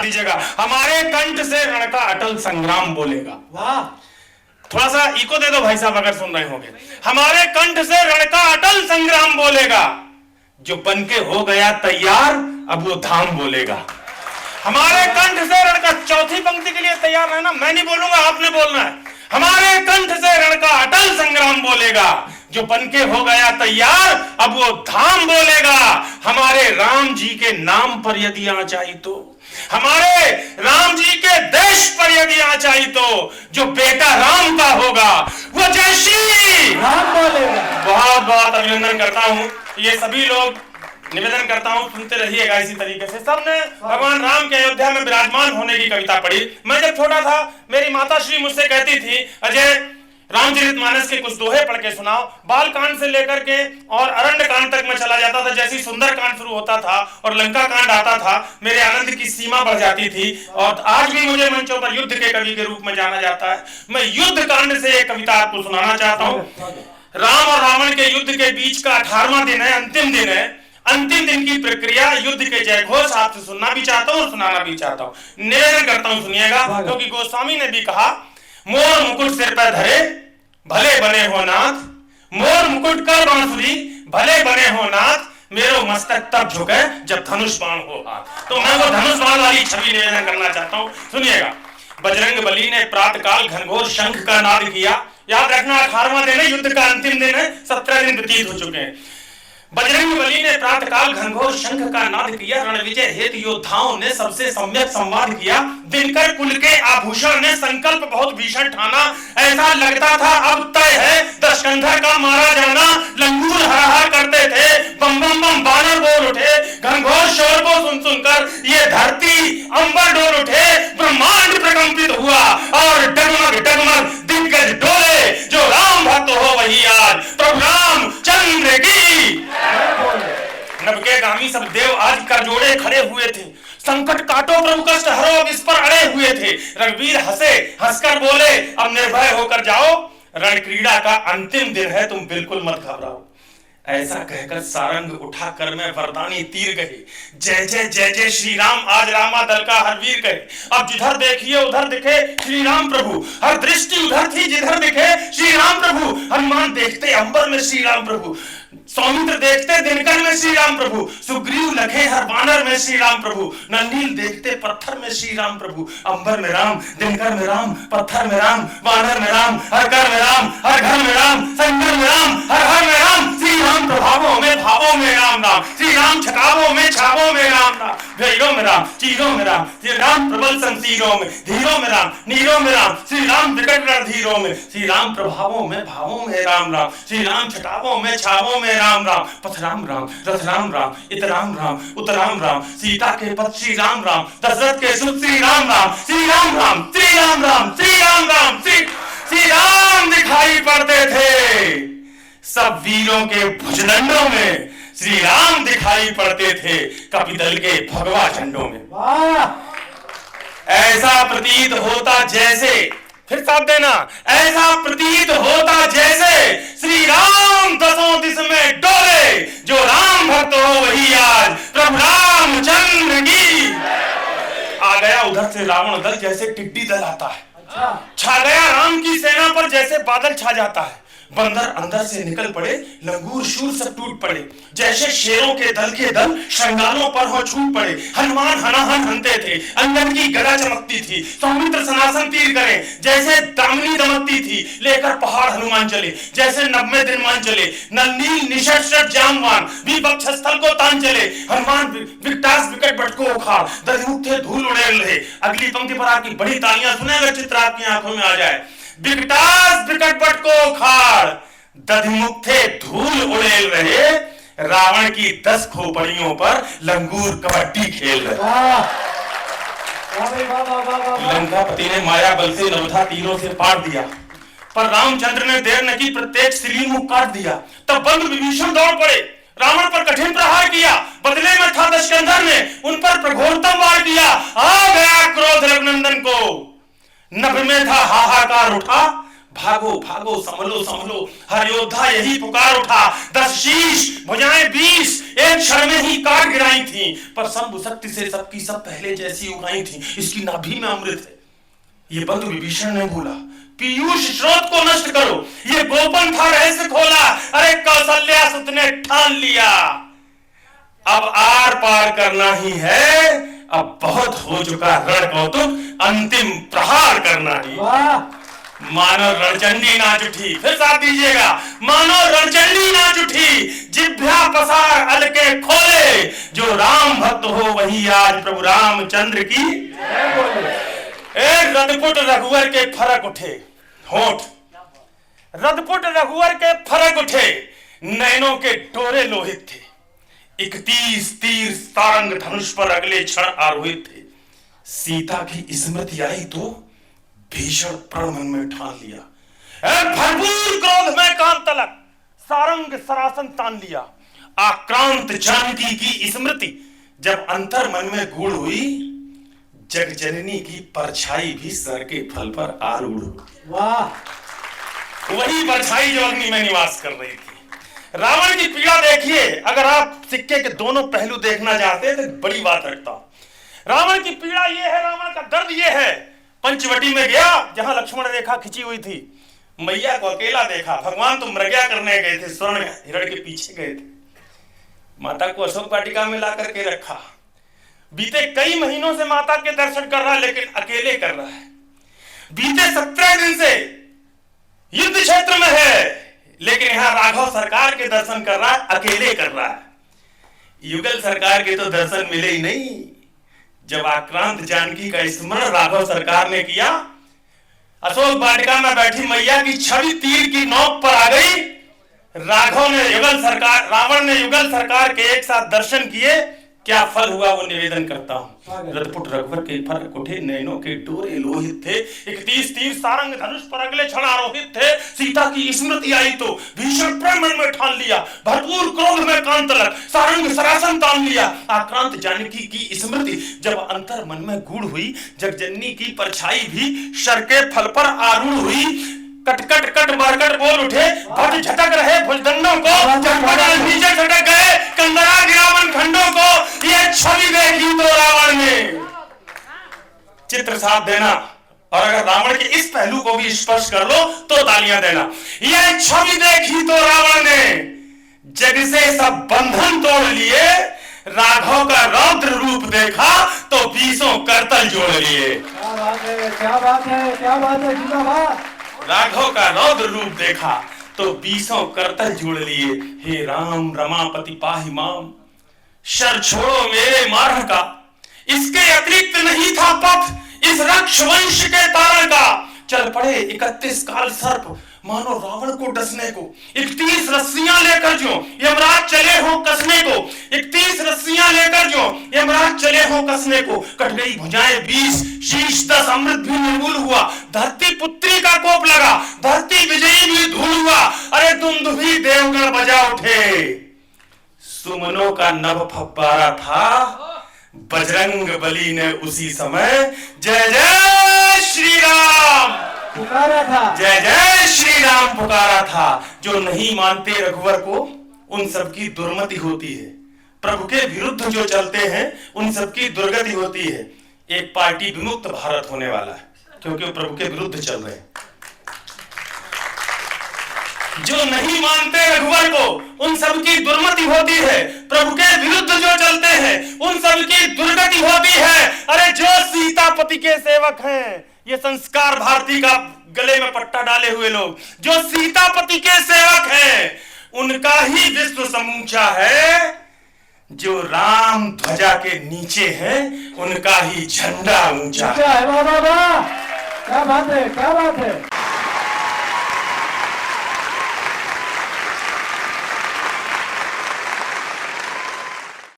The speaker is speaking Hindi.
दीजिएगा। हमारे कंठ से रण का अटल संग्राम बोलेगा। वाह, थोड़ा सा इको दे दो भाई साहब अगर सुन रहे होंगे। हमारे कंठ से रण का अटल संग्राम बोलेगा, जो बनके हो गया तैयार अब वो धाम बोलेगा। हमारे कंठ से रण का, चौथी पंक्ति के लिए तैयार रहना, मैं नहीं बोलूंगा, आपने बोलना है। हमारे कंठ से रण का अटल संग्राम बोलेगा, जो बनके हो गया तैयार अब वो धाम बोलेगा। हमारे राम जी के नाम पर यदि आँच आई तो, हमारे राम जी के देश पर यदि आँच आई तो, जो बेटा राम का होगा वो जय श्री राम बोलेगा। बहुत बहुत अभिनंदन करता हूं। ये सभी लोग निवेदन करता हूं, सुनते रहिएगा इसी तरीके से। सबने भगवान राम के अयोध्या में विराजमान होने की कविता पढ़ी। मैं जब छोटा था, मेरी माता श्री मुझसे कहती थी, अजय रामचरितमानस के कुछ दोहे पढ़ के सुनाओ। बाल कांड से लेकर के और अरण्य कांड तक मैं चला जाता था। जैसे सुंदर कांड शुरू होता था और लंका कांड आता था, मेरे आनंद की सीमा बढ़ जाती थी। और आज भी मुझे मंचों पर युद्ध के कवि के रूप में जाना जाता है। मैं युद्ध कांड से एक कविता आपको सुनाना चाहता हूँ। राम और रावण के युद्ध के बीच का 18वां दिन है, अंतिम दिन है। अंतिम दिन की प्रक्रिया, युद्ध के जय घोष आपसे सुनना भी चाहता हूँ और सुनाना भी चाहता हूँ। निवेदन करता हूँ, सुनिएगा, क्योंकि गोस्वामी ने भी कहा, मोर मुकुट सिर पर धरे भले बने हो नाथ, मोर मुकुट कर बांसुरी भले बने हो नाथ, मेरो मस्तक तब झुके जब धनुष बाण हो हाथ। तो मैं वो धनुष बाण वाली छवि निवेदन करना चाहता हूँ, सुनिएगा। बजरंग बली ने प्रातः काल घनघोर शंख का नाद किया। याद रखना, 18वां दिन है, युद्ध का अंतिम दिन है, 17 दिन व्यतीत हो चुके हैं। बजरंग बली ने प्रातःकाल घनघोर शंख का नाद किया। रण विजय हेतु योद्धाओं ने सबसे सम्यक संवाद किया। दिनकर कुल के आभूषण ने संकल्प बहुत भीषण ठाना। ऐसा लगता था अब तय है दशकंधर का मारा जाना। लंगूर हाहाकार करते थे, बम बम बम बानर बोल उठे। घनघोर शोर को सुन सुनकर ये धरती अंबर डोल उठे। ब्रह्मांड प्रकंपित हुआ और डगमग डगमग दिग्गज डोले। जो राम भक्त हो वही आज प्रभु राम चंद्र की। नवके गामी सब देव आज कर जोड़े खड़े हुए थे। संकट काटो प्रभु कष्ट हरो, अब इस पर अड़े हुए थे। रघुवीर हंसे, हंसकर बोले, अब निर्भय होकर जाओ। रण क्रीड़ा का अंतिम दिन है, तुम बिल्कुल मत घबराओ। ऐसा कहकर सारंग उठाकर मैं वरदानी तीर गए। जय जय जय जय श्री राम, आज रामा दल का हर वीर कहे। अब जिधर देखिए उधर दिखे श्री राम प्रभु, हर दृष्टि उधर थी जिधर दिखे श्री राम प्रभु। हनुमान देखते अंबर में श्री राम प्रभु, सौमित्र देखते दिनकर में श्री राम प्रभु। सुग्रीव लखे हर वानर में श्री राम प्रभु। नंदील देखते पत्थर में श्री राम प्रभु। अंबर में राम, दिनकर में राम, पत्थर में राम, वानर में राम, हर घर में राम, हर घर में राम, संकर में राम, हर हर में राम। श्री राम प्रभावों में भावों में राम राम, श्री राम छटावों में छावों में राम राम। धीरों में राम, चीरों में राम, श्री राम प्रबल संतीरों में। धीरों में राम, नीरों में राम, श्री राम विकट रणधीरों में। श्री राम प्रभावों में भावों में राम राम, श्री राम छटावों में छावों में राम राम। पथ राम राम, रथ राम राम, इत राम राम, उत राम राम। सीता के पथ श्री राम राम, दशरथ के सुत श्री राम राम। श्री राम राम, श्री राम राम, श्री राम राम, श्री राम दिखाई पड़ते थे। सब वीरों के भुजदंडों में श्री राम दिखाई पड़ते थे, कपिदल के भगवा झंडों में। ऐसा प्रतीत होता जैसे, फिर साथ देना, ऐसा प्रतीत होता जैसे श्री राम दसों दिश में डोले। जो राम भक्त हो वही आज प्रभु रामचंद्र की। आ गया उधर से रावण दल जैसे टिड्डी दल आता है। छा गया राम की सेना पर जैसे बादल छा जाता है। बंदर अंदर से निकल पड़े, लंगूर शूर सब टूट पड़े। जैसे शेरों के दल श्रृंगारों पर हो छूट पड़े। हनुमान हनाहन हनते थे, अंगद की गदा चमकती थी। सौमित्र सनासन तीर करे, जैसे दामिनी दमकती थी। लेकर पहाड़ हनुमान चले, जैसे 90 दिन मान चले। नंदील निशस्त्र जामवान, विपक्ष स्थल को तान चले। हनुमान विकटास विकट बटको उखाड़, दधिमुख थे धूल उड़ेल रहे। अगली पंक्ति पर आपकी बड़ी तालियां सुने अगर चित्र आपकी आंखों में आ जाए। विकटास विकट बटको उखाड़, दधिमुख थे धूल उड़ेल रहे। रावण की 10 खोपड़ियों पर लंगूर कबड्डी खेल रहे। लंकापति ने माया बल से नवधा तीरों से पार दिया, पर रामचंद्र ने देर न की, प्रत्येक श्री मुख काट दिया। तब बंधु विभीषण दौड़ पड़े, रावण पर कठिन प्रहार किया। बदले में था दशकंधर ने उन पर प्रघोरतम वार किया। आ गया क्रोध रघुनंदन को, नभ में था हाहाकार उठा। भागो भागो संभलो संभलो, हर योद्धा यही पुकार उठा। 10 शीश भुजाएं 20 एक क्षण में ही काट गिराई थी, पर शंभु शक्ति से सबकी सब पहले जैसी उगाई थी। इसकी नाभि में अमृत है, ये बंधु विभीषण ने बोला। पीयूष स्रोत को नष्ट करो, ये गोपन था रहस्य खोला। अरे कौशल्या सुत ने ठान लिया, अब आर पार करना ही है। अब बहुत हो चुका रण कौतुक, अंतिम प्रहार करना ही। मानो रणचंडी नाच उठी, फिर साथ दीजिएगा। मानो रणचंडी नाच उठी, जिभ्या पसार अलके खोले। जो राम भक्त हो वही आज प्रभु रामचंद्र की एक रदपुट रघुवर के फरक उठे होठ, रदपुट रघुवर के फरक उठे, नैनों के डोरे लोहित थे। 31 तीर सारंग धनुष पर अगले क्षण आरोहित थे। सीता की स्मृति आई तो भीषण प्रण मन में ठान लिया। भरपूर क्रोध में कान तलक सारंग सरासन तान लिया। आक्रांत जानकी की स्मृति जब अंतर मन में गूढ़ हुई, जग जननी की परछाई भी सर के फल पर आरूढ़। वाह, वही परछाई जो अग्नि में निवास कर रही थी। रावण की पीड़ा देखिए, अगर आप सिक्के के दोनों पहलू देखना चाहते हैं तो बड़ी बात रखता हूं। रावण की पीड़ा ये है, रावण का दर्द ये है। पंचवटी में गया, जहां लक्ष्मण रेखा खिंची हुई थी, मैया को अकेला देखा। भगवान तो मृग्या करने गए थे, स्वर्ण हिरण के पीछे गए थे। माता को अशोक वाटिका में ला करके रखा। बीते कई महीनों से माता के दर्शन कर रहा है, लेकिन अकेले कर रहा है। बीते 17 दिन से युद्ध क्षेत्र में है, लेकिन यहां राघव सरकार के दर्शन कर रहा है, अकेले कर रहा है। युगल सरकार के तो दर्शन मिले ही नहीं। जब आक्रांत जानकी का स्मरण राघव सरकार ने किया, अशोक वाटिका में बैठी मैया की छवि तीर की नोक पर आ गई। राघव ने युगल सरकार, रावण ने युगल सरकार के एक साथ दर्शन किए। क्या फल हुआ वो निवेदन करता हूं। रदपुट रघुवर के फरक उठे, नैनों के डोरे लोहित थे। 31 तीर सारंग धनुष पर अगले क्षण आरोहित थे। सीता की स्मृति आई तो भीषण प्रण मन में ठान लिया। भरपूर क्रोध में कान तलक सारंग सरासन तान लिया। आक्रांत जानकी की स्मृति जब अंतर मन में गूढ़ हुई, जगजननी की परछाई भी सर के फल पर आरूढ़ हुई। कट कट कट मरकट बोल उठे, भट झटक रहे भुजदंडों को, नीचे झटक गए कंदरा गिरावन खंडों को। ये छवि देखी तो रावण ने चित्र साथ देना, और अगर रावण के इस पहलू को भी स्पर्श कर लो तो तालियां देना। ये छवि देखी तो रावण ने जग से सब बंधन तोड़ लिए। राघव का रौद्र रूप देखा तो 20 करतल जोड़ लिए। क्या बात है, क्या बात है, क्या बात है जिंदाबाद। राघव का रौद्र रूप देखा तो 20 करतल जोड़ लिए। हे राम रमापति पाहि माम, शर छोड़ो मेरे मार्ग का। इसके अतिरिक्त नहीं था पथ इस रक्ष वंश के तारण का। चल पड़े 31 काल सर्प मानो रावण को डसने को। 31 रस्सियां लेकर जो यमराज चले हो कसने को। 31 रस्सियां लेकर जो यमराज चले हो कसने को। कट गई भुजाएं 20 शीश 10 अमृत भी निर्मूल हुआ। धरती पुत्री का कोप लगा, धरती विजयी भी धूल हुआ। अरे दुंदुभी देवगण बजा उठे, सुमनों का नभ फब्बारा था। बजरंग बली ने उसी समय जय जय श्री राम पुकारा था, जय जय श्री राम पुकारा था। जो नहीं मानते रघुवर को, उन सबकी दुर्मति होती है। प्रभु के विरुद्ध जो चलते हैं उन सबकी दुर्गति होती है। एक पार्टी विमुक्त भारत होने वाला है, क्योंकि वो प्रभु के विरुद्ध चल रहे हैं। जो नहीं मानते रघुवर को, उन सबकी दुर्मति होती है। प्रभु के विरुद्ध जो चलते हैं उन सबकी दुर्गति होती है। अरे जो सीतापति के सेवक हैं, ये संस्कार भारती का गले में पट्टा डाले हुए लोग, जो सीतापति के सेवक हैं, उनका ही विश्व समूचा है। जो राम ध्वजा के नीचे हैं, उनका ही झंडा ऊंचा है। क्या बात है, क्या बात है।